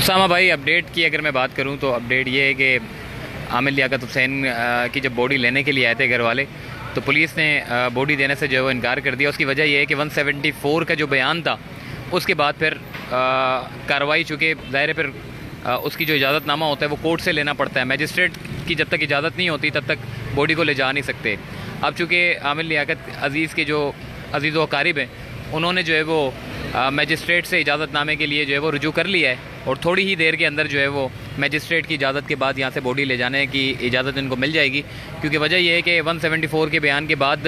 उसामा भाई, अपडेट की अगर मैं बात करूं तो अपडेट ये है कि आमिर लियाकत हुसैन की जब बॉडी लेने के लिए आए थे घर वाले, तो पुलिस ने बॉडी देने से जो है वो इनकार कर दिया। उसकी वजह यह है कि 174 का जो बयान था उसके बाद फिर कार्रवाई, चूँकि ज़ाहिर है फिर उसकी जो इजाज़तनामा होता है वो कोर्ट से लेना पड़ता है। मैजिस्ट्रेट की जब तक इजाज़त नहीं होती तब तक बॉडी को ले जा नहीं सकते। अब चूँकि आमिर लियाकत अज़ीज़ के जो अज़ीज़ व अकारिब हैं, उन्होंने जो है वो मैजिस्ट्रेट से इजाज़तनामे के लिए जो है वो रुजू कर लिया है और थोड़ी ही देर के अंदर जो है वो मैजिस्ट्रेट की इजाज़त के बाद यहाँ से बॉडी ले जाने की इजाज़त इनको मिल जाएगी। क्योंकि वजह यह है कि 174 के बयान के बाद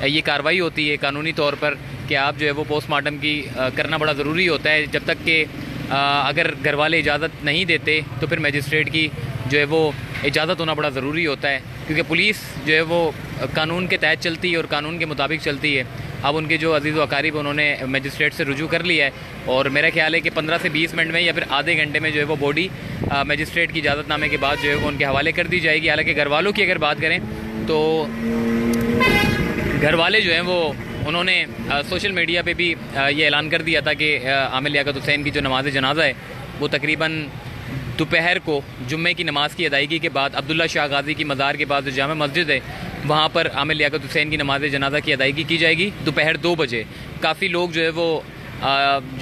ये कार्रवाई होती है कानूनी तौर पर कि आप जो है वो पोस्टमार्टम की करना बड़ा ज़रूरी होता है। जब तक कि अगर घर वाले इजाज़त नहीं देते तो फिर मैजिस्ट्रेट की जो है वो इजाज़त होना बड़ा ज़रूरी होता है, क्योंकि पुलिस जो है वो कानून के तहत चलती है और कानून के मुताबिक चलती है। अब उनके जो अज़ीज़ व अकारिब उन्होंने मैजिस्ट्रेट से रुजू कर लिया है और मेरा ख्याल है कि 15 से 20 मिनट में या फिर आधे घंटे में जो है वो बॉडी मैजिस्ट्रेट की इजाज़तनामे के बाद जो है वो उनके हवाले कर दी जाएगी। हालांकि घर वालों की अगर बात करें तो घर वाले जो हैं वो उन्होंने सोशल मीडिया पे भी ये ऐलान कर दिया था कि आमिर लियाकत हुसैन की जो नमाज जनाजा है वो तकरीबन दोपहर को जुम्मे की नमाज़ की अदायगी के बाद अब्दुल्ला शाह गाज़ी की मज़ार के पास जो जामा मस्जिद है वहाँ पर आमिर लियाकत हुसैन की नमाज जनाजा की अदायगी की जाएगी दोपहर 2 बजे। काफ़ी लोग जो है वो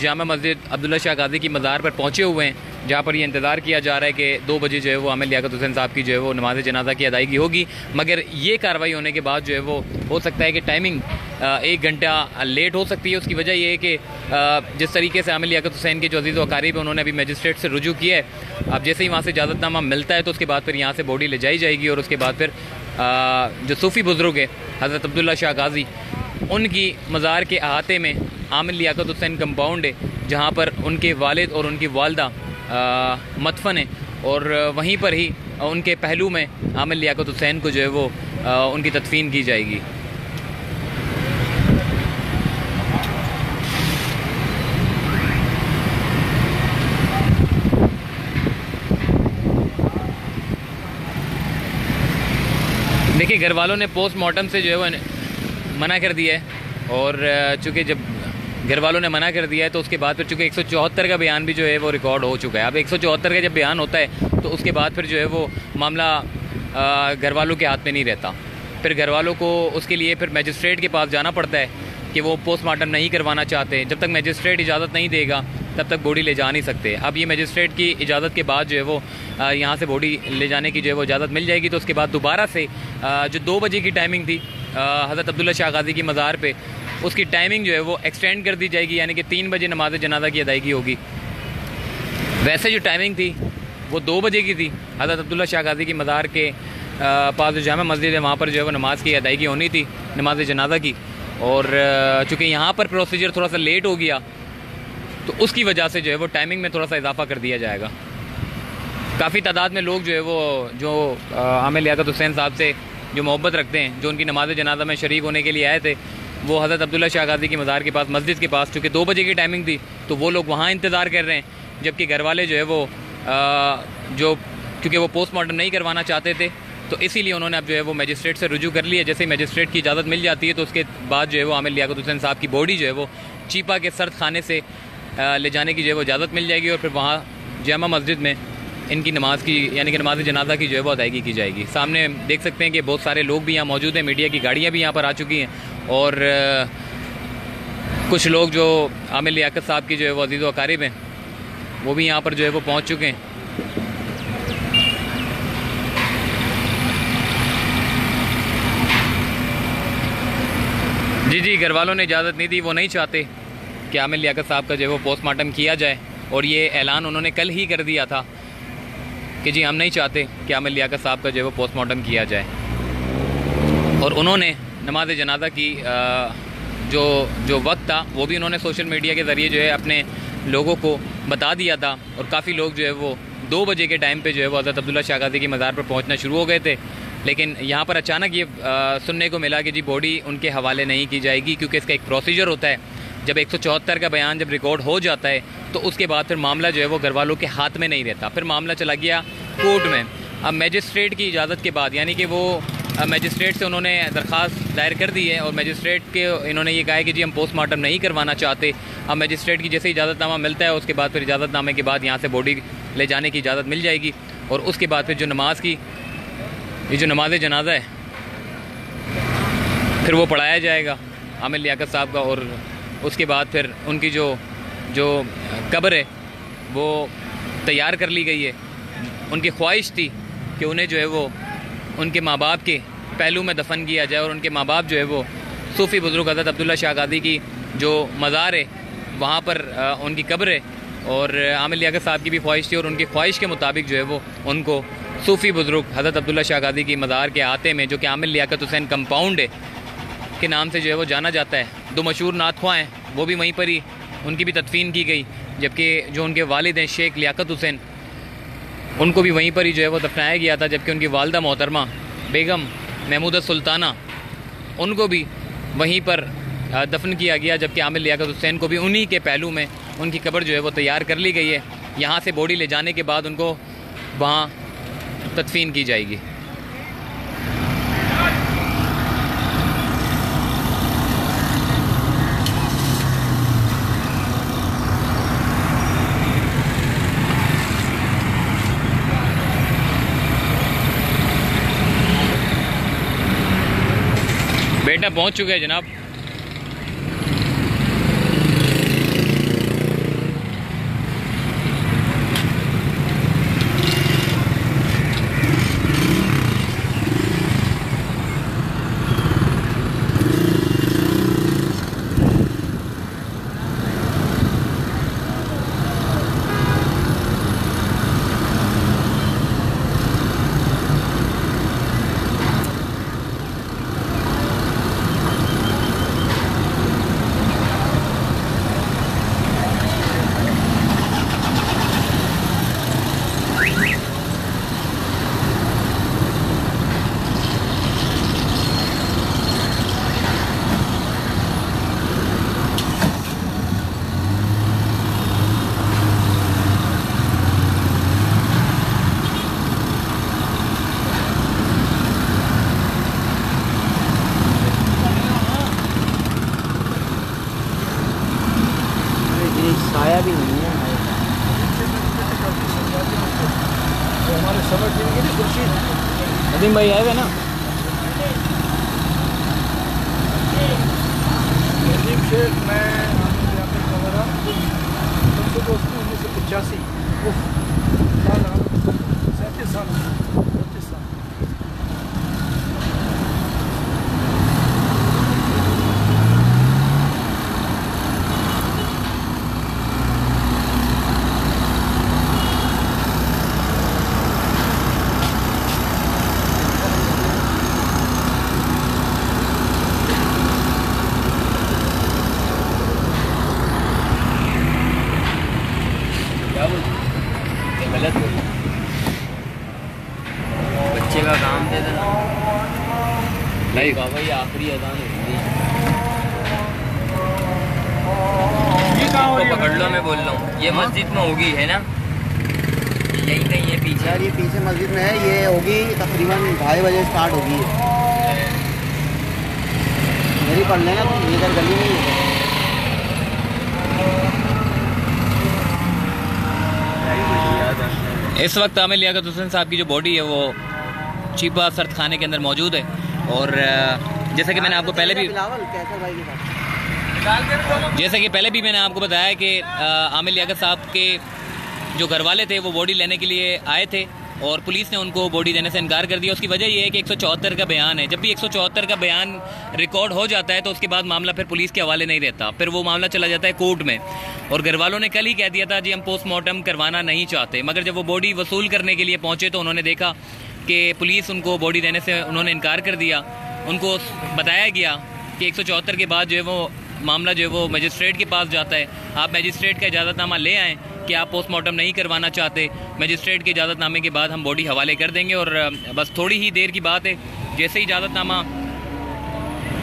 जामा मस्जिद अब्दुल्ला शाह गाज़ी की मज़ार पर पहुँचे हुए हैं, जहाँ पर ये इंतज़ार किया जा रहा है कि 2 बजे जो है वो आमिर लियाकत हुसैन साहब की जो है वो नमाज जनाजा की अदायगी होगी। मगर ये कार्रवाई होने के बाद जो है वो हो सकता है कि टाइमिंग 1 घंटा लेट हो सकती है। उसकी वजह यह है कि जिस तरीके से आमिर लियाकत हुसैन के जो अज़ीज़ व अकारिब उन्होंने अभी मैजिस्ट्रेट से रुजू किया है, अब जैसे ही वहाँ से इजाज़तनामा मिलता है तो उसके बाद फिर यहाँ से बॉडी ले जाई जाएगी और उसके बाद फिर जो सूफ़ी बुज़ुर्ग है हज़रत अब्दुल्ला शाह गाज़ी, उनकी मज़ार के अहाते में आमिर लियाकत हुसैन कंपाउंड है, जहाँ पर उनके वालिद और उनकी वालदा मदफन है और वहीं पर ही उनके पहलू में आमिर लियाकत हुसैन को जो है वो उनकी तदफीन की जाएगी। देखिए, घर वालों ने पोस्टमार्टम से जो है वो मना कर दिया है और चूँकि जब घर वालों ने मना कर दिया है तो उसके बाद फिर चूँकि 174 का बयान भी जो है वो रिकॉर्ड हो चुका है। अब 174 का जब बयान होता है तो उसके बाद फिर जो है वो मामला घर वालों के हाथ में नहीं रहता। फिर घर वालों को उसके लिए फिर मैजिस्ट्रेट के पास जाना पड़ता है कि वो पोस्टमार्टम नहीं करवाना चाहते। जब तक मैजिस्ट्रेट इजाज़त नहीं देगा तब तक बॉडी ले जा नहीं सकते। अब ये मैजिस्ट्रेट की इजाज़त के बाद जो है वो यहाँ से बॉडी ले जाने की जो है वो इजाज़त मिल जाएगी। तो उसके बाद दोबारा से जो 2 बजे की टाइमिंग थी हज़रत अब्दुल्ला शाह गाज़ी की मज़ार पे, उसकी टाइमिंग जो है वो एक्सटेंड कर दी जाएगी, यानी कि 3 बजे नमाज जनाजा की अदायगी होगी। वैसे जो टाइमिंग थी वो 2 बजे की थी। हज़रत अब्दुल्ला शाह गाज़ी की मज़ार के पास जो जामा मस्जिद है वहाँ पर जो है वो नमाज की अदायगी होनी थी, नमाज जनाजा की। और चूँकि यहाँ पर प्रोसीजर थोड़ा सा लेट हो गया तो उसकी वजह से जो है वो टाइमिंग में थोड़ा सा इजाफा कर दिया जाएगा। काफ़ी तादाद में लोग जो है वो जो आमिर लियाकत हुसैन साहब से जो मोहब्बत रखते हैं, जो उनकी नमाज जनाजा में शरीक होने के लिए आए थे, वो हज़रत अब्दुल्ला शाह गाज़ी की मज़ार के पास मस्जिद के पास, चूँकि 2 बजे की टाइमिंग थी तो वो लोग वहाँ इंतज़ार कर रहे हैं, जबकि घर वाले जो है वो क्योंकि वो पोस्टमार्टम नहीं करवाना चाहते थे तो इसीलिए उन्होंने अब जो है वो मैजिस्ट्रेट से रुजू कर लिया। जैसे ही मैजिस्ट्रेट की इजाज़त मिल जाती है तो उसके बाद जो है वो आमिर लियाकत हुसैन साहब की बॉडी जो है वो चीपा के सर्द खाने से ले जाने की जो है वो इजाज़त मिल जाएगी और फिर वहाँ जामा मस्जिद में इनकी नमाज की यानी कि नमाज जनाजा की जो है वो अदायगी की जाएगी। सामने देख सकते हैं कि बहुत सारे लोग भी यहाँ मौजूद हैं, मीडिया की गाड़ियाँ भी यहाँ पर आ चुकी हैं और कुछ लोग जो आमिर लियाकत साहब की जो है वो अज़ीज़ व अकारिब हैं वो भी यहाँ पर जो है वो पहुँच चुके हैं। जी, घर वालों ने इजाज़त नहीं दी, वो नहीं चाहते कि आमिर लियाकत साहब का जो है वो पोस्टमार्टम किया जाए और ये ऐलान उन्होंने कल ही कर दिया था कि जी हम नहीं चाहते कि आमिर लियाकत साहब का जो है वो पोस्टमार्टम किया जाए। और उन्होंने नमाज जनाजा की जो वक्त था वो भी उन्होंने सोशल मीडिया के ज़रिए जो है अपने लोगों को बता दिया था और काफ़ी लोग जो है वो 2 बजे के टाइम पे जो है वो हज़रत अब्दुल्ला शाह गाज़ी की मज़ार पर पहुंचना शुरू हो गए थे। लेकिन यहाँ पर अचानक ये सुनने को मिला कि जी बॉडी उनके हवाले नहीं की जाएगी, क्योंकि इसका एक प्रोसीजर होता है। जब 174 का बयान जब रिकॉर्ड हो जाता है तो उसके बाद फिर मामला जो है वो घर वालों के हाथ में नहीं रहता, फिर मामला चला गया कोर्ट में। अब मैजिस्ट्रेट की इजाज़त के बाद, यानी कि वो मजिस्ट्रेट से उन्होंने दरख्वास्त दायर कर दी है और मजिस्ट्रेट के इन्होंने ये कहा है कि जी हम पोस्टमार्टम नहीं करवाना चाहते। अब मजिस्ट्रेट की जैसे इजाज़तनामा मिलता है उसके बाद फिर इजाज़तनामे के बाद यहाँ से बॉडी ले जाने की इजाज़त मिल जाएगी और उसके बाद फिर जो नमाज की ये जो नमाज जनाजा है फिर वो पढ़ाया जाएगा आमिर लियाकत साहब का। और उसके बाद फिर उनकी जो कब्र है वो तैयार कर ली गई है। उनकी ख्वाहिश थी कि उन्हें जो है वो उनके माँ बाप के पहलू में दफन किया जाए और उनके माँ बाप जो है वो सूफ़ी बुज़ुर्ग हज़रत अब्दुल्ला शाह कादी की जो मज़ार है वहाँ पर उनकी कब्र है। और आमिर लियाकत साहब की भी ख्वाहिश थी और उनकी ख्वाहिश के मुताबिक जो है वो उनको सूफ़ी बुज़ुर्ग हज़रत अब्दुल्ला शाह कादी की मज़ार के आते में, जो कि आमिर लियाकत हुसैन कंपाउंड है के नाम से जो है वो जाना जाता है, दो मशहूर नात ख्वाह हैं वो भी वहीं पर ही उनकी भी तदफीन की गई। जबकि जो उनके वालिद हैं शेख लियाकत हुसैन उनको भी वहीं पर ही जो है वो दफनाया गया था। जबकि उनकी वालदा मोहतरमा बेगम महमूदा सुल्ताना उनको भी वहीं पर दफन किया गया। जबकि आमिर लियाकत हुसैन को भी उन्हीं के पहलू में उनकी कब्र जो है वो तैयार कर ली गई है। यहाँ से बॉडी ले जाने के बाद उनको वहाँ तदफीन की जाएगी। बेटा पहुंच चुके हैं जनाब। साया भी नहीं है हमारे समझ नहीं खुर्शीद नदीम भाई आए हुए ना। नदीम शेख मैं सबसे दोस्तों 1985 37 साल। गलत हो बच्चे का काम दे देना नहीं बाबा, ये आखिरी अजान होगी। पकड़ लो, मैं बोल रहा हूँ ये मस्जिद में होगी है ना, यही कहीं है पीछे। यार ये पीछे मस्जिद में है, ये होगी तकरीबन 2:30 बजे स्टार्ट होगी। मेरी पढ़ लेना तुम, इधर गली में ही है। इस वक्त आमिर लियाकत हुसैन साहब की जो बॉडी है वो चीपा सर्द खाने के अंदर मौजूद है। और जैसा कि मैंने आपको पहले भी मैंने आपको बताया कि आमिर लियाकत साहब के जो घर वाले थे वो बॉडी लेने के लिए आए थे और पुलिस ने उनको बॉडी देने से इनकार कर दिया। उसकी वजह ये है कि 174 का बयान है। जब भी 174 का बयान रिकॉर्ड हो जाता है तो उसके बाद मामला फिर पुलिस के हवाले नहीं रहता, फिर वो मामला चला जाता है कोर्ट में। और घर वालों ने कल ही कह दिया था जी हम पोस्टमार्टम करवाना नहीं चाहते, मगर जब वो बॉडी वसूल करने के लिए पहुंचे तो उन्होंने देखा कि पुलिस उनको बॉडी देने से उन्होंने इनकार कर दिया। उनको बताया गया कि 174 के बाद जो है वो मामला जो है वो मजिस्ट्रेट के पास जाता है, आप मजिस्ट्रेट का इजाज़तनामा ले आएँ कि आप पोस्टमार्टम नहीं करवाना चाहते। मजिस्ट्रेट के इजाज़तनामे के बाद हम बॉडी हवाले कर देंगे। और बस थोड़ी ही देर की बात है, जैसे ही इजाज़तनामा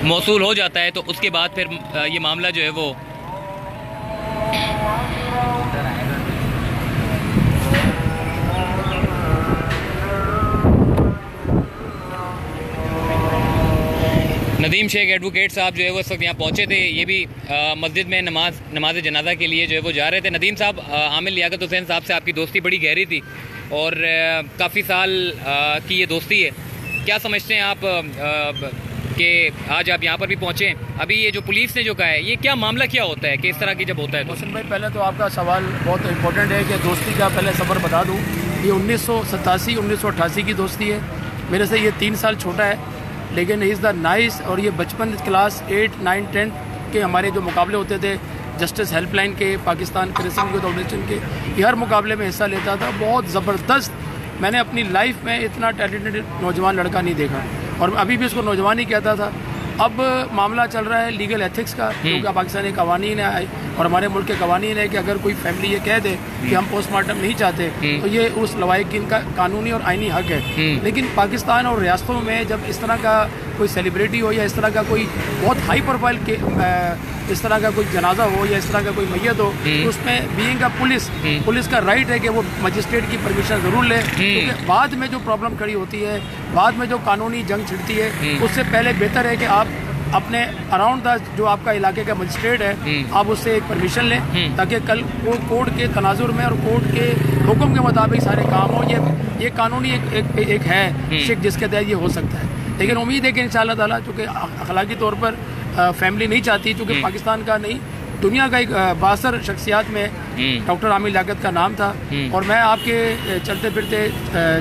मौसूल हो जाता है तो उसके बाद फिर ये मामला जो है वो नदीम शेख एडवोकेट साहब जो है वो इस वक्त यहाँ पहुँचे थे। ये भी मस्जिद में नमाज जनाजा के लिए जो है वो जा रहे थे। नदीम साहब, आमिर लियाकत हुसैन साहब से आपकी दोस्ती बड़ी गहरी थी और काफ़ी साल की ये दोस्ती है। क्या समझते हैं आप कि आज आप यहाँ पर भी पहुँचे? अभी ये जो पुलिस ने जो कहा है, ये क्या मामला क्या होता है कि इस तरह की जब होता है? तो मोहसिन भाई, पहले तो आपका सवाल बहुत इम्पोर्टेंट है कि दोस्ती का पहले सफ़र बता दूँ। ये 1987-1988 की दोस्ती है। मेरे से ये 3 साल छोटा है, लेकिन इज़ द नाइस। और ये बचपन क्लास 8, 9, 10 के हमारे जो मुकाबले होते थे जस्टिस हेल्पलाइन के, पाकिस्तान क्रिश्चियन फाउंडेशन के, ये हर मुकाबले में हिस्सा लेता था। बहुत ज़बरदस्त। मैंने अपनी लाइफ में इतना टैलेंटेड नौजवान लड़का नहीं देखा और अभी भी उसको नौजवान ही कहता था। अब मामला चल रहा है लीगल एथिक्स का, क्योंकि पाकिस्तानी कवानीन है और हमारे मुल्क के कवानीन है कि अगर कोई फैमिली ये कह दे कि हम पोस्टमार्टम नहीं चाहते तो ये उस लवाहिकीन का कानूनी और आईनी हक है। लेकिन पाकिस्तान और रियासतों में जब इस तरह का कोई सेलिब्रिटी हो या इस तरह का कोई बहुत हाई प्रोफाइल के इस तरह का कोई जनाजा हो या इस तरह का कोई मैयत हो, तो उसमें बीइंग का पुलिस का राइट है कि वो मजिस्ट्रेट की परमिशन ज़रूर ले, क्योंकि बाद में जो प्रॉब्लम खड़ी होती है, बाद में जो कानूनी जंग छिड़ती है, उससे पहले बेहतर है कि आप अपने अराउंड द जो आपका इलाके का मजिस्ट्रेट है, आप उससे एक परमिशन लें ताकि कल वो कोर्ट के तनाजुर में और कोर्ट के हुक्म के मुताबिक सारे काम हो। ये कानूनी एक है शिक जिसके तहत ये हो सकता है। लेकिन उम्मीद है कि इंशाअल्लाह ताला, चूँकि अखलाकी तौर पर फैमिली नहीं चाहती, चूँकि पाकिस्तान का नहीं दुनिया का एक बासर शख्सियात में डॉक्टर आमिर लियाकत का नाम था। और मैं आपके चलते फिरते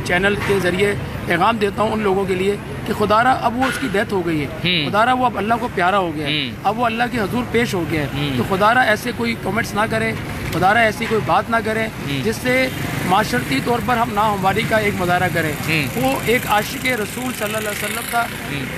चैनल के ज़रिए पैगाम देता हूँ उन लोगों के लिए कि खुदारा अब वो उसकी डेथ हो गई है, खुदारा वो अब अल्लाह को प्यारा हो गया है, अब वो अल्लाह के हजूर पेश हो गया है, तो खुदारा ऐसे कोई कमेंट्स ना करें, खुदारा ऐसी कोई बात ना करें जिससे माशरती तौर पर हम नाहमवारी का एक मुजाहरा करें। वो एक आशिक रसूल सल्लल्लाहु अलैहि वसल्लम था,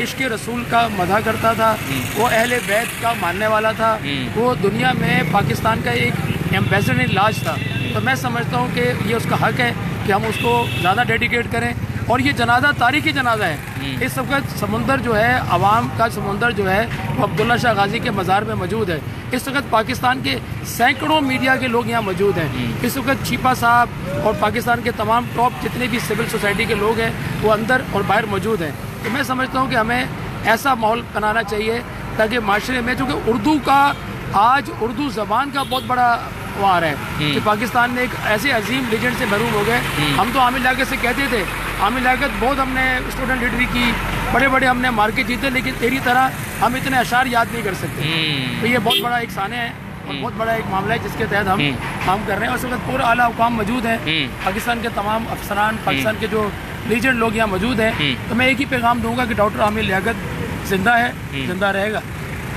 इश्क रसूल का मदह करता था, वो अहले बैत का मानने वाला था, वो दुनिया में पाकिस्तान का एक एम्बेसडर इन लाज था। तो मैं समझता हूँ कि ये उसका हक है कि हम उसको ज़्यादा डेडिकेट करें। और ये जनाजा तारीखी जनाजा है। इस वक्त समुंदर जो है, अवाम का समुंदर जो है, वो अब्दुल्ला शाह गाजी के मज़ार में मौजूद है। इस वक्त पाकिस्तान के सैकड़ों मीडिया के लोग यहाँ मौजूद हैं। इस वक्त छिपा साहब और पाकिस्तान के तमाम टॉप जितने भी सिविल सोसाइटी के लोग हैं वो अंदर और बाहर मौजूद हैं। तो मैं समझता हूँ कि हमें ऐसा माहौल बनाना चाहिए ताकि माशरे में, चूँकि उर्दू का आज उर्दू ज़बान का बहुत बड़ा वार है कि पाकिस्तान में एक ऐसे अजीम लीजेंड से महरूम हो गए। हम तो आमिर लियाकत से कहते थे, आमिर लियाकत बहुत हमने स्टूडेंट लीडरी की, बड़े बड़े हमने मार्के जीते, लेकिन तेरी तरह हम इतने अशार याद नहीं कर सकते। तो ये बहुत बड़ा एक साने है और बहुत बड़ा एक मामला है जिसके तहत हम काम कर रहे हैं। उस वक्त पूरा आला हुकाम मौजूद है, पाकिस्तान के तमाम अफसरान, पाकिस्तान के जो लीजेंड लोग यहाँ मौजूद हैं। तो मैं एक ही पैगाम दूंगा कि डॉक्टर आमिर लियाकत जिंदा है, जिंदा रहेगा,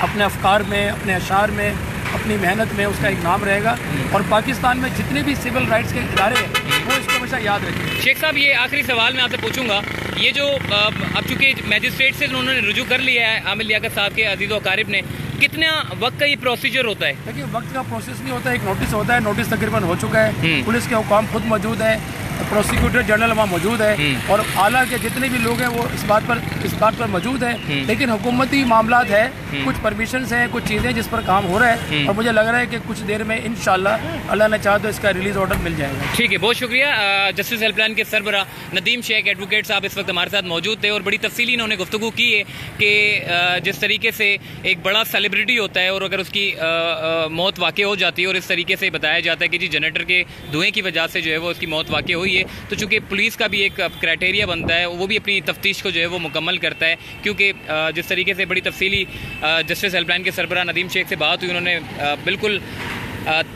अपने अफकार में, अपने अशार में, अपनी मेहनत में उसका एक नाम रहेगा। और पाकिस्तान में जितने भी सिविल राइट्स के इदारे हैं वो इसको हमेशा याद रखें। शेख साहब, ये आखिरी सवाल मैं आपसे पूछूंगा, ये जो अब चूँकि मैजिस्ट्रेट से उन्होंने रुजू कर लिया है आमिर लियाकत साहब के अजीज़ व अकारिब ने, कितना वक्त का ये प्रोसीजर होता है? देखिए, वक्त का प्रोसेस नहीं होता है, एक नोटिस होता है, नोटिस तकरीबन हो चुका है, पुलिस के हुकाम खुद मौजूद है, प्रोसिक्यूटर जनरल वहाँ मौजूद है और आला के जितने भी लोग हैं वो इस बात पर मौजूद है। लेकिन हुकूमती मामला है, कुछ परमिशंस हैं, कुछ चीज़ें जिस पर काम हो रहा है और मुझे लग रहा है कि कुछ देर में इंशाल्लाह अल्लाह ने चाहा तो इसका रिलीज ऑर्डर मिल जाएगा। ठीक है, बहुत शुक्रिया। जस्टिस हेल्पलाइन के सरबरा नदीम शेख एडवोकेट साहब इस वक्त हमारे साथ मौजूद थे और बड़ी तफसीली इन्होंने गुफ्तगू की है कि जिस तरीके से एक बड़ा सेलिब्रिटी होता है और अगर उसकी मौत वाक़ई हो जाती है और इस तरीके से बताया जाता है कि जी जनरेटर के धुएँ की वजह से जो है वो उसकी मौत वाक़ई हुई है, तो चूँकि पुलिस का भी एक क्राइटेरिया बनता है, वो भी अपनी तफ्तीश को जो है वो मुकम्मल करता है। क्योंकि जिस तरीके से बड़ी तफसीली जस्टिस हेल्पलाइन के सरबरा नदीम शेख से बात हुई, उन्होंने बिल्कुल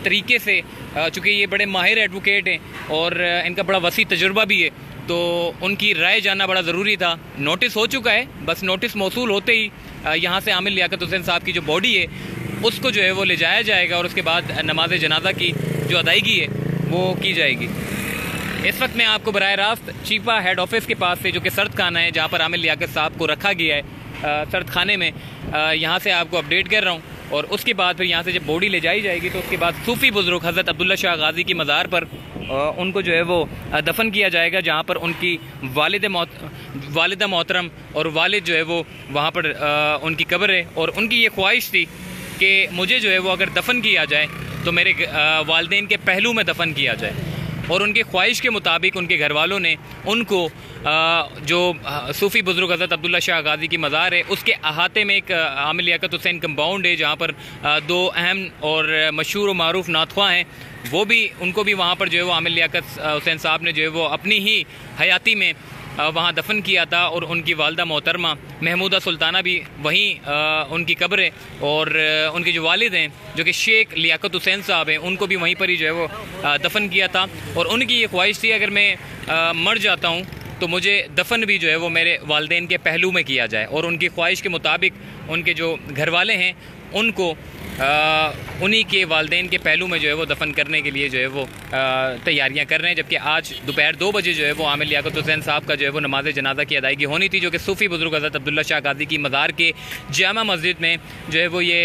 तरीके से, चूँकि ये बड़े माहिर एडवोकेट हैं और इनका बड़ा वसी तजुर्बा भी है, तो उनकी राय जानना बड़ा ज़रूरी था। नोटिस हो चुका है, बस नोटिस मौसूल होते ही यहाँ से आमिर लियाकत हुसैन साहब की जो बॉडी है उसको जो है वो ले जाया जाएगा और उसके बाद नमाज जनाजा की जो अदायगी है वो की जाएगी। इस वक्त मैं आपको बराह रास्त चीपा हेड ऑफिस के पास से, जो कि सर्द खाना है जहाँ पर आमिर लियाकत साहब को रखा गया है, सर्द खाने में, यहाँ से आपको अपडेट कर रहा हूँ। और उसके बाद फिर यहाँ से जब बॉडी ले जाई जाएगी तो उसके बाद सूफ़ी बुज़ुर्ग हज़रत अब्दुल्ला शाह गाजी की मज़ार पर उनको जो है वो दफन किया जाएगा, जहाँ पर उनकी वालिदा मोहतरम और वालिद जो है वो वहाँ पर उनकी कब्र है। और उनकी ये ख्वाहिश थी कि मुझे जो है वो अगर दफन किया जाए तो मेरे वालिदैन के पहलू में दफन किया जाए। और उनकी ख्वाहिश के मुताबिक उनके घर वालों ने उनको जो सूफ़ी बुज़ुर्ग हज़रत अब्दुल्ला शाह गाज़ी की मज़ार है उसके अहाते में एक आमिर लियाकत हुसैन कंपाउंड है, जहाँ पर दो अहम और मशहूर व मारूफ़ नातख़्वाह हैं, वो भी उनको भी वहाँ पर जो है वो आमिर लियाकत हुसैन साहब ने जो है वो अपनी ही हयाती में वहाँ दफन किया था। और उनकी वालदा मोहतरमा महमूदा सुल्ताना भी वहीं उनकी कब्र है, और उनके जो वालिद हैं जो कि शेख लियाकत हुसैन साहब हैं, उनको भी वहीं पर ही जो है वो दफन किया था। और उनकी ये ख्वाहिश थी अगर मैं मर जाता हूँ तो मुझे दफन भी जो है वो मेरे वालिदैन के पहलू में किया जाए। और उनकी ख्वाहिश के मुताबिक उनके जो घर वाले हैं उनको उन्हीं के वालिदैन के पहलू में जो है वो दफन करने के लिए जो है वो तैयारियां कर रहे हैं। जबकि आज दोपहर 2 बजे जो है वो आमिर लियाकत हुसैन साहब का जो है वो नमाज जनाजा की अदायगी होनी थी, जो कि सूफ़ी बुज़ुर्ग हज़रत अब्दुल्ला शाह गाज़ी की मज़ार के जामा मस्जिद में जो है वो ये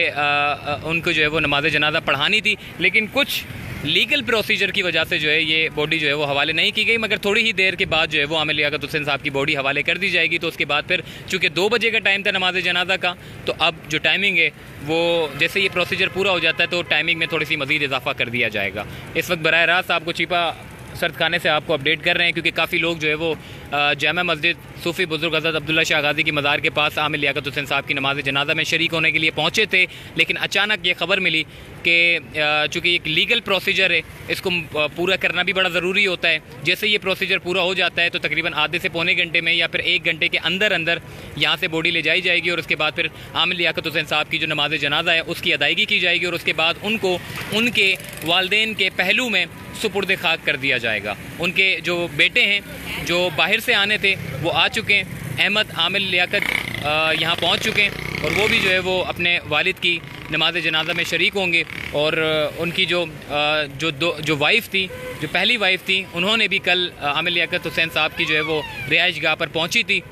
उनको जो है वो नमाज जनाजा पढ़ानी थी। लेकिन कुछ लीगल प्रोसीजर की वजह से जो है ये बॉडी जो है वो हवाले नहीं की गई, मगर थोड़ी ही देर के बाद जो है वो आमिर लियाकत हुसैन साहब की बॉडी हवाले कर दी जाएगी। तो उसके बाद फिर चूँकि 2 बजे का टाइम था नमाज जनाजा का, तो अब जो टाइमिंग है वो जैसे ये प्रोसीजर पूरा हो जाता है तो टाइमिंग में थोड़ी सी मज़ीद इजाफा कर दिया जाएगा। इस वक्त बराह रास्त आपको चीपा सर्द खाने से आपको अपडेट कर रहे हैं, क्योंकि काफ़ी लोग जो है वो जामा मस्जिद सूफ़ी बुज़ुर्ग हज़रत अब्दुल्ला शाह गाज़ी की मज़ार के पास आमिर लियाकत हुसैन साहब की नमाज जनाजा में शरीक होने के लिए पहुँचे थे। लेकिन अचानक ये ख़बर मिली कि चूँकि एक लीगल प्रोसीजर है, इसको पूरा करना भी बड़ा ज़रूरी होता है। जैसे ये प्रोसीजर पूरा हो जाता है तो तकरीबन आधे से पौने घंटे में या फिर 1 घंटे के अंदर अंदर यहाँ से बॉडी ले जाई जाएगी, और उसके बाद फिर आमिर लियाकत हुसैन साहब की जो नमाज जनाजा है उसकी अदायगी की जाएगी, और उसके बाद उनको उनके वालिदैन के पहलू में सुपुर्द खाक कर दिया जाएगा। उनके जो बेटे हैं जो बाहर से आने थे वो आ चुके हैं, अहमद आमिर लियाकत यहाँ पहुँच चुके हैं, और वो भी जो है वो अपने वालिद की नमाज जनाजा में शरीक होंगे। और उनकी जो वाइफ थी, जो पहली वाइफ थी, उन्होंने भी कल आमिर लियाकत हुसैन साहब की जो है वो रिहाइश गाह पर पहुँची थी।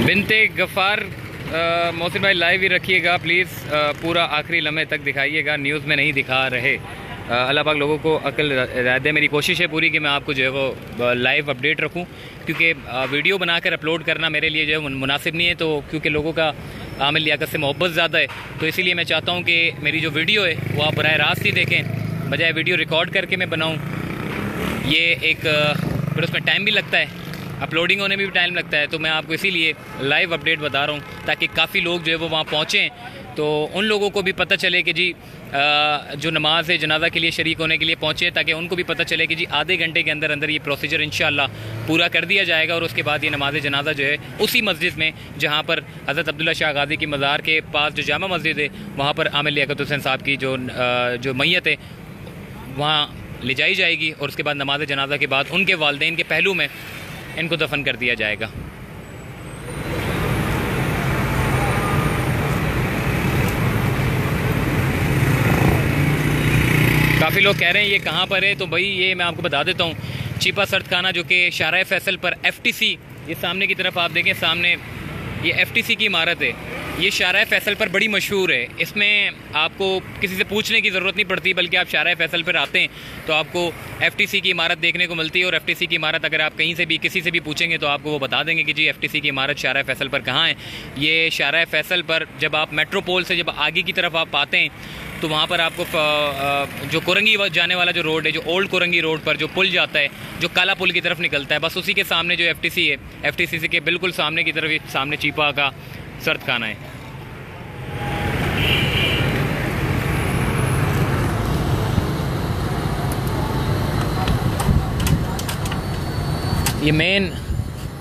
बिनते गफ़ार मोहसिन भाई लाइव ही रखिएगा प्लीज़, पूरा आखिरी लम्हे तक दिखाइएगा, न्यूज़ में नहीं दिखा रहे। अल्लाह पाक लोगों को अकल हिदायत दे। मेरी कोशिश है पूरी कि मैं आपको जो है वो लाइव अपडेट रखूं, क्योंकि वीडियो बनाकर अपलोड करना मेरे लिए जो है मुनासिब नहीं है। तो क्योंकि लोगों का आमिर लियाकत से मोहब्बत ज़्यादा है, तो इसीलिए मैं चाहता हूँ कि मेरी जो वीडियो है वो आप बराह रास्त ही देखें, बजाय वीडियो रिकॉर्ड करके मैं बनाऊँ। ये एक फिर उसमें टाइम भी लगता है, अपलोडिंग होने में भी टाइम लगता है। तो मैं आपको इसीलिए लाइव अपडेट बता रहा हूँ, ताकि काफ़ी लोग जो है वो वहाँ पहुँचें, तो उन लोगों को भी पता चले कि जी जो नमाज जनाजा के लिए शरीक होने के लिए पहुँचे, ताकि उनको भी पता चले कि जी आधे घंटे के अंदर अंदर ये प्रोसीजर इंशाअल्लाह पूरा कर दिया जाएगा। और उसके बाद ये नमाज जनाजा जो है उसी मस्जिद में जहाँ पर हज़रत अब्दुल्ला शाह गाज़ी की मज़ार के पास जो जामा मस्जिद है वहाँ पर आमिर लियाकत हुसैन साहब की जो मैयत है वहाँ ले जाई जाएगी, और उसके बाद नमाज जनाजा के बाद उनके वालिदैन के पहलू में इनको दफन कर दिया जाएगा। काफ़ी लोग कह रहे हैं ये कहाँ पर है, तो भाई ये मैं आपको बता देता हूँ। चीपा सर्द खाना जो कि शाहराह फैसल पर FTC, ये सामने की तरफ आप देखें, सामने ये FTC की इमारत है। ये शाहराह फैसल पर बड़ी मशहूर है, इसमें आपको किसी से पूछने की ज़रूरत नहीं पड़ती, बल्कि आप शाहराह फैसल पर आते हैं तो आपको FTC की इमारत देखने को मिलती है। और FTC की इमारत अगर आप कहीं से भी किसी से भी पूछेंगे तो आपको वो बता देंगे कि जी FTC की इमारत शाहराह फैसल पर कहाँ है। ये शाहराह फैसल पर जब आप मेट्रोपोल से जब आगे की तरफ आप आते हैं तो वहाँ पर आपको जो कोरंगी जाने वाला जो रोड है, जो ओल्ड कोरंगी रोड पर जो पुल जाता है, जो काला पुल की तरफ निकलता है, बस उसी के सामने जो FTC है, FTC के बिल्कुल सामने की तरफ सामने चीपा का सर्द खाना है। ये मेन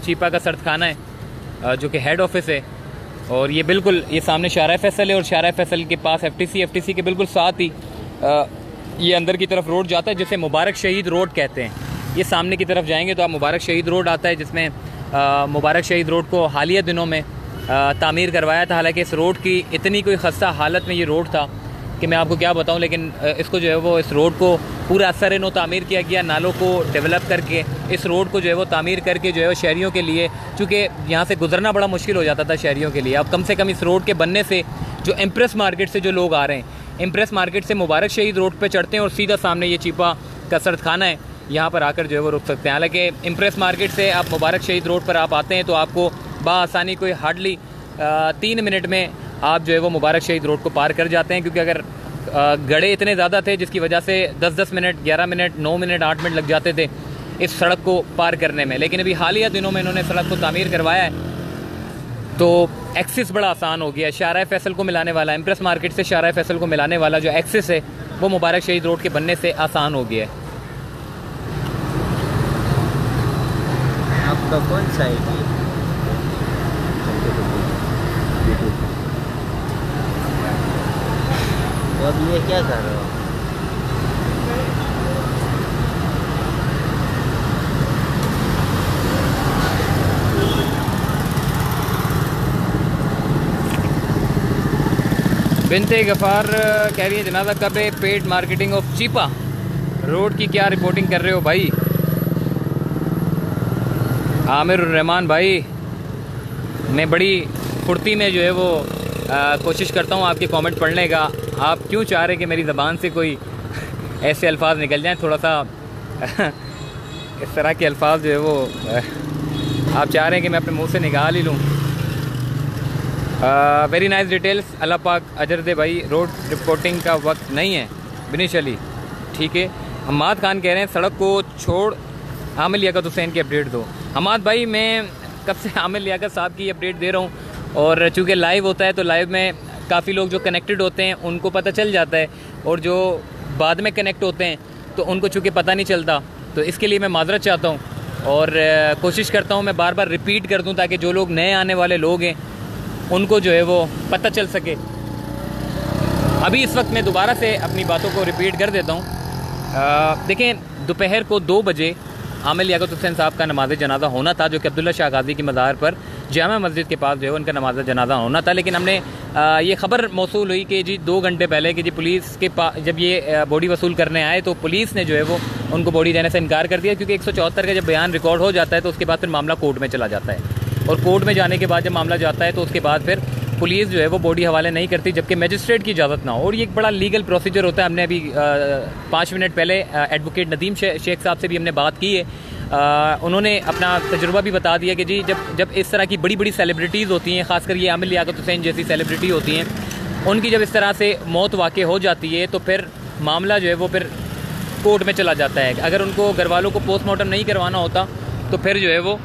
चीपा का सर्द खाना है जो कि हेड ऑफिस है, और ये बिल्कुल ये सामने शाहराह फैसल है, और शाहराह फैसल के पास FTC के बिल्कुल साथ ही ये अंदर की तरफ रोड जाता है जिसे मुबारक शहीद रोड कहते हैं। ये सामने की तरफ जाएंगे तो आप मुबारक शहीद रोड आता है, जिसमें मुबारक शहीद रोड को हालिया दिनों में तामीर करवाया था। हालांकि इस रोड की इतनी कोई खस्ता हालत में ये रोड था कि मैं आपको क्या बताऊं, लेकिन इसको जो है वो इस रोड को पूरा असर नो तामीर किया गया, नालों को डेवलप करके इस रोड को जो है वो तामीर करके जो है वो शहरियों के लिए, चूँकि यहाँ से गुजरना बड़ा मुश्किल हो जाता था शहरियों के लिए, अब कम से कम इस रोड के बनने से जो इम्प्रेस मार्केट से जो लोग आ रहे हैं, इम्प्रेस मार्केट से मुबारक शहीद रोड पे चढ़ते हैं और सीधा सामने ये चीपा कसरत खाना है, यहाँ पर आकर जो है वो रुक सकते हैं। हालांकि इम्प्रेस मार्केट से आप मुबारक शहीद रोड पर आप आते हैं तो आपको बाआसानी कोई हार्डली 3 मिनट में आप जो है वो मुबारक शहीद रोड को पार कर जाते हैं, क्योंकि अगर गड़े इतने ज़्यादा थे जिसकी वजह से 10-10 मिनट, 11 मिनट, 9 मिनट, 8 मिनट लग जाते थे इस सड़क को पार करने में। लेकिन अभी हालिया दिनों में इन्होंने सड़क को तामीर करवाया है तो एक्सिस बड़ा आसान हो गया है। शाहराह फैसल को मिलाने वाला, इम्प्रेस मार्केट से शाहराह फैसल को मिलाने वाला जो एक्सिस है वो मुबारक शहीद रोड के बनने से आसान हो गया है। आपका कौन सा है? तो अब ये क्या कर रहे हो? बिनते गफ़ार कह रही है जनाजा कब है? Paid marketing of Chhipa road की क्या रिपोर्टिंग कर रहे हो भाई? आमिर रहमान भाई, मैं बड़ी फुर्ती में जो है वो कोशिश करता हूँ आपके कमेंट पढ़ने का। आप क्यों चाह रहे कि मेरी ज़बान से कोई ऐसे अल्फाज निकल जाएं? थोड़ा सा इस तरह के अल्फाज जो है वो आप चाह रहे हैं कि मैं अपने मुंह से निकाल ही लूँ। वेरी नाइस डिटेल्स, अल्लाह पाक अजर दे भाई। रोड रिपोर्टिंग का वक्त नहीं है बिनिश अली, ठीक है। हमाद खान कह रहे हैं सड़क को छोड़ आमिर लियाकत हुसैन की अपडेट दो। हमाद भाई, मैं कब से आमिर लियाकत साहब की अपडेट दे रहा हूँ, और चूँकि लाइव होता है तो लाइव में काफ़ी लोग जो कनेक्टेड होते हैं उनको पता चल जाता है, और जो बाद में कनेक्ट होते हैं तो उनको चूँकि पता नहीं चलता, तो इसके लिए मैं माजरत चाहता हूँ और कोशिश करता हूँ मैं बार बार रिपीट कर दूँ ताकि जो लोग नए आने वाले लोग हैं उनको जो है वो पता चल सके। अभी इस वक्त मैं दोबारा से अपनी बातों को रिपीट कर देता हूँ। देखें, दोपहर को 2 बजे आमिर लियाकत हुसैन साहब का नमाज जनाजा होना था, जो कि अब्दुल्ला शाह गाजी की मज़ार पर जामा मस्जिद के पास जो है उनका नमाज जनाजा होना था। लेकिन हमने ये ख़बर मौसूल हुई कि जी 2 घंटे पहले कि जी पुलिस के पास जब ये बॉडी वसूल करने आए तो पुलिस ने जो है वो उनको बॉडी देने से इनकार कर दिया, क्योंकि 174 का जब बयान रिकॉर्ड हो जाता है तो उसके बाद फिर मामला कोर्ट में चला जाता है, और कोर्ट में जाने के बाद जब मामला जाता है तो उसके बाद फिर पुलिस जो है वो बॉडी हवाले नहीं करती जबकि मजिस्ट्रेट की इजाज़त ना हो। और ये एक बड़ा लीगल प्रोसीजर होता है। हमने अभी 5 मिनट पहले एडवोकेट नदीम शेख साहब से भी हमने बात की है। उन्होंने अपना तजुर्बा भी बता दिया कि जी जब इस तरह की बड़ी बड़ी सेलिब्रिटीज़ होती हैं, ख़ासकर ये आमिर लियाकत हुसैन जैसी सेलिब्रिटी होती हैं, उनकी जब इस तरह से मौत वाक़ई हो जाती है तो फिर मामला जो है वो फिर कोर्ट में चला जाता है। अगर उनको घर वालों को पोस्टमार्टम नहीं करवाना होता तो फिर जो है वो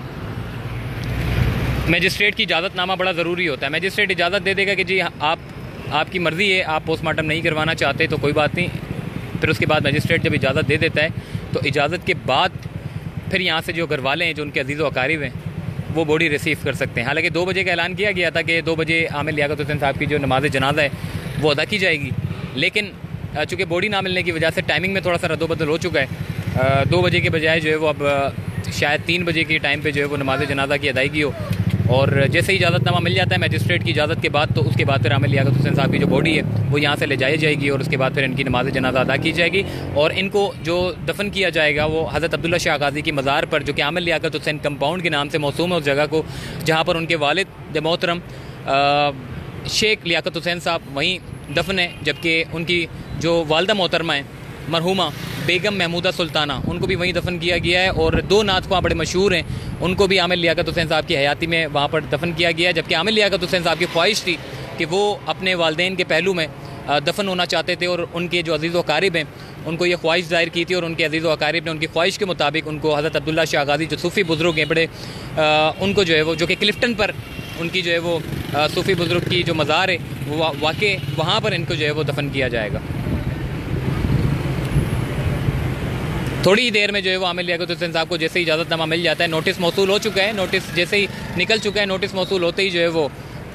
मजिस्ट्रेट की इजाज़तनामा बड़ा ज़रूरी होता है। मजिस्ट्रेट इजाज़त दे देगा कि जी आपकी मर्ज़ी है, आप पोस्टमार्टम नहीं करवाना चाहते तो कोई बात नहीं। फिर उसके बाद मजिस्ट्रेट जब इजाज़त दे देता है तो इजाज़त के बाद फिर यहाँ से जो घर वाले हैं, जो उनके अजीज़ व अकारीब हैं, वो बॉडी रिसीव कर सकते हैं। हालांकि 2 बजे का ऐलान किया गया था कि 2 बजे आमिर लियाकत हुसैन साहब की जो नमाज जनाजा है वो अदा की जाएगी, लेकिन चूँकि बॉडी ना मिलने की वजह से टाइमिंग में थोड़ा सा रद्दोबदल हो चुका है। 2 बजे के बजाय जो है वो अब शायद 3 बजे के टाइम पे जो है वो नमाज जनाजा की अदायगी हो, और जैसे ही इजाज़तनामा मिल जाता है मजिस्ट्रेट की इजाज़त के बाद तो उसके बाद फिर आमिर लियाकत हुसैन साहब की जो बॉडी है वो यहाँ से ले जाई जाएगी, और उसके बाद फिर इनकी नमाज जनाजा अदा की जाएगी। और इनको जो दफन किया जाएगा वो हज़रत अब्दुल्ला शाह गाजी की मज़ार पर, जो कि आमिर लियाकत हुसैन कंपाउंड के नाम से मौसूम है, उस जगह को जहाँ पर उनके वालिद मोहतरम शेख लियाकत हुसैन साहब वहीं दफन है, जबकि उनकी जो वालदा मोहतरमा है मरहुमा बेगम महमूदा सुल्ताना, उनको भी वहीं दफन किया गया है। और 2 नात वहाँ बड़े मशहूर हैं, उनको भी आमिर लियाकत हुसैन साहब की हयाती में वहाँ पर दफन किया गया है। जबकि आमिर लियाकत हुसैन साहब की ख्वाहिश थी कि वो अपने वालदेन के पहलू में दफन होना चाहते थे, और उनके जो अजीज़ व अकारीब हैं उनको ये ख्वाहिश ज़ाहिर की थी, और उनके अजीज़ व अकारीब ने उनकी ख्वाहिश के मुताबिक उनको हज़रत अब्दुल्ला शाह गाजी जो सूफ़ी बुज़ुर्ग हैं बड़े, उनको जो है वो, जो कि क्लिफ्टन पर उनकी जो है वो सूफ़ी बुज़ुर्ग की जो मज़ार है वो वाक़ई वहाँ पर इनको जो है वो दफन किया जाएगा। थोड़ी ही देर में जो है वो आमिर लियाकत हुसैन साहब को जैसे ही इजाज़तनामा मिल जाता है, नोटिस मौसूल हो चुका है, नोटिस जैसे ही निकल चुका है, नोटिस मौसूल होते ही जो है वो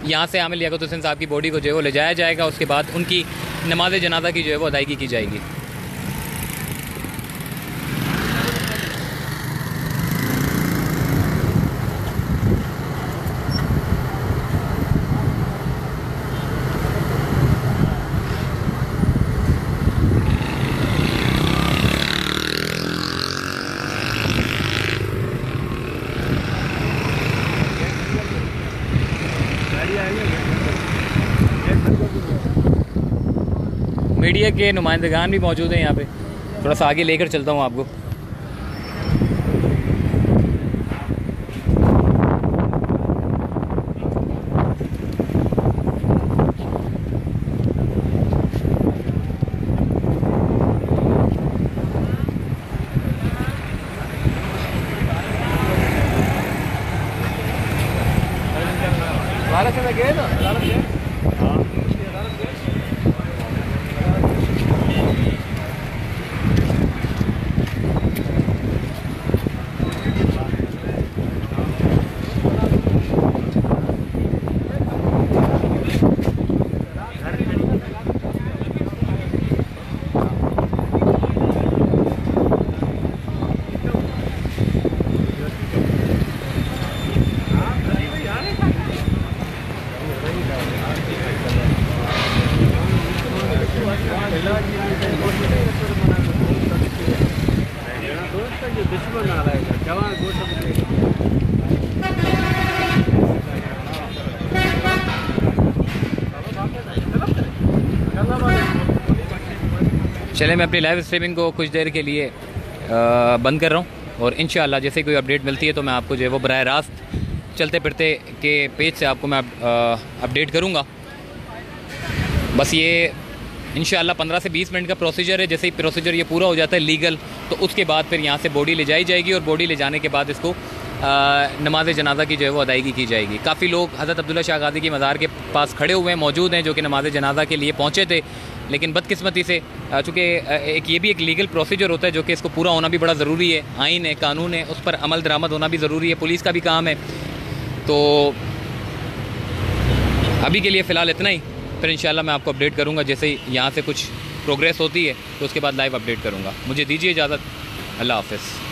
यहाँ से आमिर लियाकत हुसैन साहब की बॉडी को जो है वो ले जाया जाएगा। उसके बाद उनकी नमाज जनाजा की जो है वो अदायगी की जाएगी। मीडिया के नुमाइंदगान भी मौजूद हैं यहाँ पे। थोड़ा सा आगे लेकर चलता हूँ आपको। चले, मैं अपनी लाइव स्ट्रीमिंग को कुछ देर के लिए बंद कर रहा हूँ और इंशाअल्लाह जैसे कोई अपडेट मिलती है तो मैं आपको जो है वो बराह रास्त चलते फिरते के पेज से आपको मैं अपडेट करूँगा। बस ये इंशाअल्लाह 15 से 20 मिनट का प्रोसीजर है। जैसे ही प्रोसीजर ये पूरा हो जाता है लीगल, तो उसके बाद फिर यहाँ से बॉडी ले जाई जाएगी और बॉडी ले जाने के बाद इसको नमाज जनाजा की जो है वो अदायगी की जाएगी। काफ़ी लोग हज़रत अब्दुल्ला शाह गाज़ी की मज़ार के पास खड़े हुए हैं, मौजूद हैं, जो कि नमाज जनाजा के लिए पहुँचे थे, लेकिन बदकिस्मती से चूँकि ये भी एक लीगल प्रोसीजर होता है जो कि इसको पूरा होना भी बड़ा ज़रूरी है, आइन है, कानून है, उस पर अमल दरामद होना भी ज़रूरी है, पुलिस का भी काम है। तो अभी के लिए फ़िलहाल इतना ही, फिर इंशाल्लाह मैं आपको अपडेट करूँगा जैसे ही यहाँ से कुछ प्रोग्रेस होती है तो उसके बाद लाइव अपडेट करूँगा। मुझे दीजिए इजाज़त, अल्लाह हाफ़िज़।